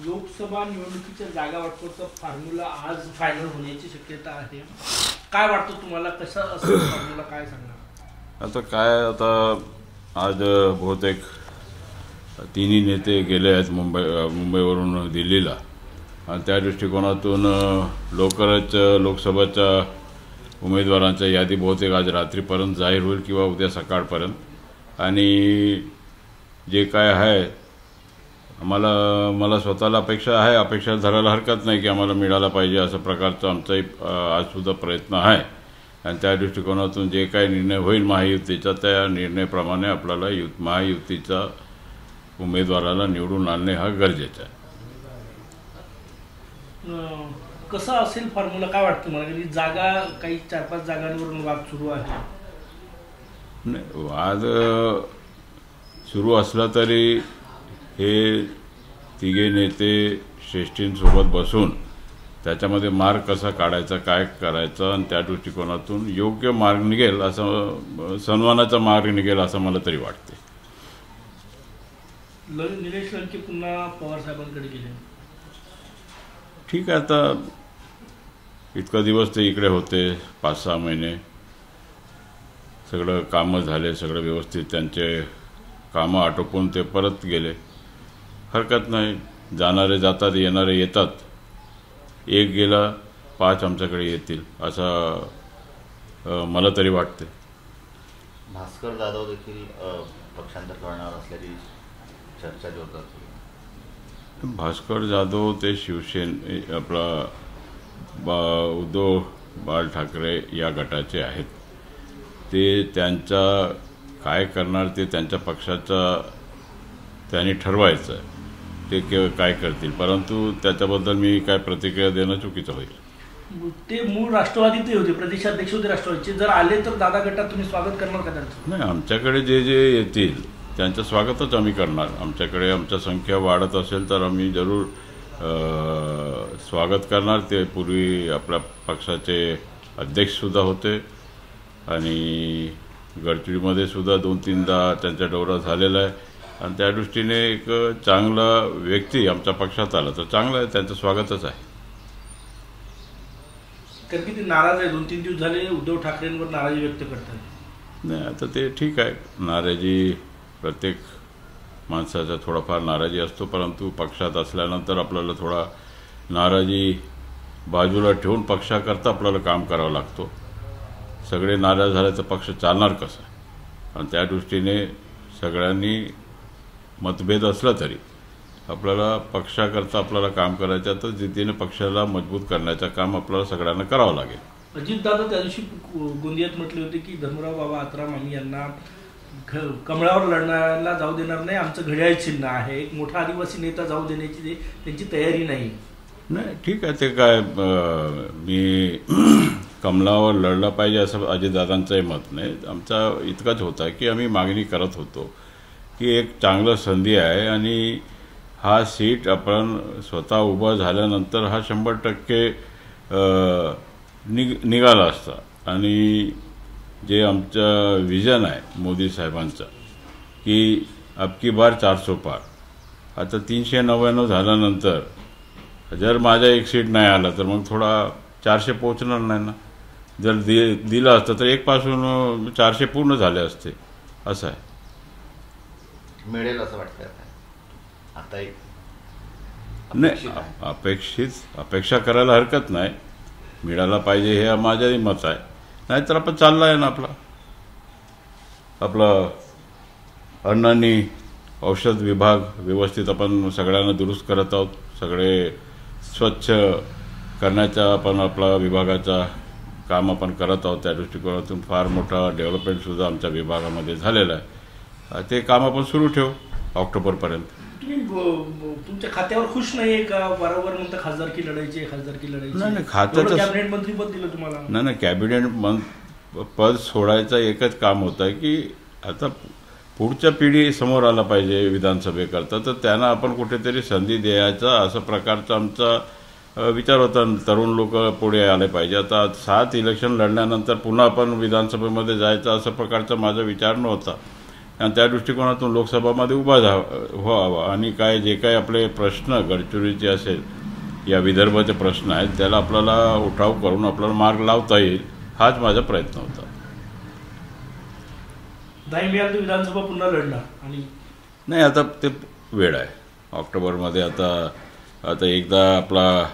लोकसभा निवडणुकीच्या जागा वाटपाचा फॉर्म्युला आज फायनल होण्याची शक्यता आहे. काय वाटतं तुम्हाला, कसा असेल फॉर्म्युला, काय सांगणार? आता आज बहुतेक तिन्ही नेते गेले आहेत मुंबईवरून दिल्लीला, आणि त्या दृष्टिकोनातून लवकरच लोकसभेच्या उमेदवारांच्या यादी बहुतेक आज रात्रीपर्यंत जाहीर होईल किंवा उद्या सकाळपर्यंत. आणि जे काय आहे मला स्वतःला अपेक्षा धरायला हरकत नाही की आम्हाला मिळाला पाहिजे असं प्रकारचा आमचाही आजसुद्धा प्रयत्न आहे. आणि त्या दृष्टिकोनातून जे काही निर्णय होईल महायुतीचा, त्या निर्णयाप्रमाणे आपल्याला महायुतीचा उमेदवाराला निवडून आणणे हा गरजेचा आहे. कसा असेल फॉर्म्युला, काय वाटतं मला? की जागा काही 4-5 जागांवरून वाद सुरू आहे. नाही, वाद सुरू असला तरी हे तिघे नेते श्रेष्ठींसोबत बसून त्याच्यामध्ये मार्ग कसा काढायचा, काय करायचं, आणि त्या दृष्टिकोनातून योग्य मार्ग निघेल, असं सन्मानाचा मार्ग निघेल असं मला तरी वाटते. निलेश लंके पुन्हा पवार साहेबांकडे गेले. ठीक आहे, आता इतका दिवस ते इकडे होते, 5-6 महिने, सगळं कामं झाले, सगळं व्यवस्थित त्यांचे कामं आटोपून ते परत गेले. हरकत नाही, जाणारे जातात, येणारे येतात. एक गेला 5 आमच्याकडे येतील असं मला तरी वाटते. भास्कर जाधव देखील पक्षांतर करणार असल्याची चर्चा जोरदार. भास्कर जाधव ते आपला उद्धव बाळ ठाकरे या गटाचे आहेत. ते त्यांचा काय करणार ते त्यांच्या पक्षाचा त्यांनी ठरवायचं आहे, ते काय करतील. परंतु त्याच्याबद्दल मी काय प्रतिक्रिया देणं चुकीचं होईल. ते मूळ राष्ट्रवादीतही होते, प्रदेशाध्यक्ष होते राष्ट्रवादीचे. जर आले तर दादा गटात तुम्ही स्वागत करणार का त्यांचं? नाही, आमच्याकडे जे येतील त्यांचं स्वागतच आम्ही करणार. आमच्याकडे आमच्या संख्या वाढत असेल तर आम्ही जरूर स्वागत करणार. ते पूर्वी आपल्या पक्षाचे अध्यक्षसुद्धा होते आणि गडचिरोलीमध्ये सुद्धा 2-3दा त्यांचा दौरा झालेला आहे. आणि त्या दृष्टीने एक चांगला व्यक्ती आमच्या पक्षात आला तर चांगलं आहे, त्यांचं स्वागतच आहे. कारण की ते नाराज आहे, 2-3 दिवस झाले उद्धव ठाकरेंवर नाराजी व्यक्त करतात. नाही, आता ते ठीक आहे, नाराजी प्रत्येक माणसाचा थोडाफार नाराजी असतो, परंतु पक्षात असल्यानंतर आपल्याला थोडा नाराजी बाजूला ठेवून पक्षाकरता आपल्याला काम करावं लागतो. सगळे नाराज झाले तर पक्ष चालणार कसं? आणि त्या दृष्टीने सगळ्यांनी मतभेद असला तरी आपल्याला पक्षाकरता आपल्याला काम करायचं, तर जिद्दीने पक्षाला मजबूत करण्याचं काम आपल्याला सगळ्यांना करावं लागेल. अजितदादा त्या दिवशी गोंदियात म्हटले होते की धर्मराव बाबा आत्राम आम्ही यांना कमळावर लढण्याला जाऊ देणार नाही, आमचं घड्याळ चिन्ह आहे. एक मोठा आदिवासी नेता जाऊ देण्याची त्यांची तयारी नाही. नाही, ठीक आहे, ते काय मी कमळावर लढला पाहिजे असं अजितदादांचंही मत नाही. आमचा इतकाच होता की आम्ही मागणी करत होतो की एक चांगलं संधी आहे आणि हा सीट आपण स्वतः उभा झाल्यानंतर हा 100% निघाला असता. आणि जे आमचं विजन आहे मोदी साहेबांचं की अबकी बार 400 पार, आता 399 झाल्यानंतर जर माझ्या एक सीट नाही आला तर मग थोडा 400 पोहोचणार नाही ना. जर दिलं असतं तर 1 पासून 400 पूर्ण झाले असते. असं आहे. मिळेल असं वाटतं आता? नाही, अपेक्षा करायला हरकत नाही, मिळाला पाहिजे हे माझंही मत आहे. नाहीतर आपण चालला आहे ना आपला अन्नानी औषध विभाग व्यवस्थित आपण सगळ्यांना दुरुस्त करत आहोत. सगळे स्वच्छ करण्याचा आपण आपला विभागाचा काम आपण करत आहोत. त्या दृष्टिकोनातून फार मोठा डेव्हलपमेंटसुद्धा आमच्या विभागामध्ये झालेला आहे. ते काम आपण सुरू ठेवू ऑक्टोबरपर्यंत. तुम्ही तुमच्या खात्यावर खुश नाहीये का? वारंवार म्हणता खासदारकी लढायची. नाही, खात्याचं कॅबिनेट मंत्रीपद दिलं तुम्हाला. नाही, कॅबिनेट पद सोडायचं एकच काम होतं की आता पुढच्या पिढी समोर आला पाहिजे विधानसभेकरता, तर त्यांना आपण कुठेतरी संधी द्यायचा असं प्रकारचा आमचा विचार होता. तरुण लोक पुढे आले पाहिजे. आता 7 इलेक्शन लढल्यानंतर पुन्हा आपण विधानसभेमध्ये जायचं असं प्रकारचा माझा विचार नव्हता. आणि त्या दृष्टिकोनातून लोकसभामध्ये उभा व्हावा आणि काय जे काही आपले प्रश्न गडचिरोलीचे असेल या विदर्भाचे प्रश्न आहेत त्याला आपल्याला उठाव करून आपल्याला मार्ग लावता येईल हाच माझा प्रयत्न होता. नाही मिळालं तर विधानसभा पुन्हा लढणार आणि नाही आता ते वेळ आहे ऑक्टोबरमध्ये. आता एकदा आपला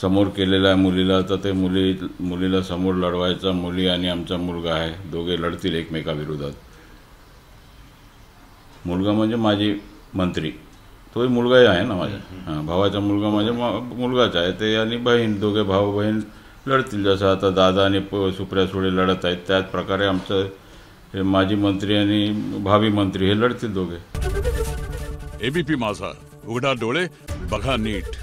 समोर केलेला आहे मुलीला तर ते मुलीला समोर लढवायचा. मुली आणि आमचा मुलगा आहे दोघे लढतील एकमेकाविरोधात. मुलगा म्हणजे माझी मंत्री तोही मुलगाही आहे ना माझ्या भावाचा मुलगा माझ्या मुलगाच आहे ते आणि बहीण दोघे भाऊ बहीण लढतील. जसं आता दादा आणि सुप्रिया सुळे लढत आहेत त्याच प्रकारे आमचं हे माजी मंत्री आणि भावी मंत्री हे लढतील दोघे. एबीपी माझा उघडा डोळे बघा नीट.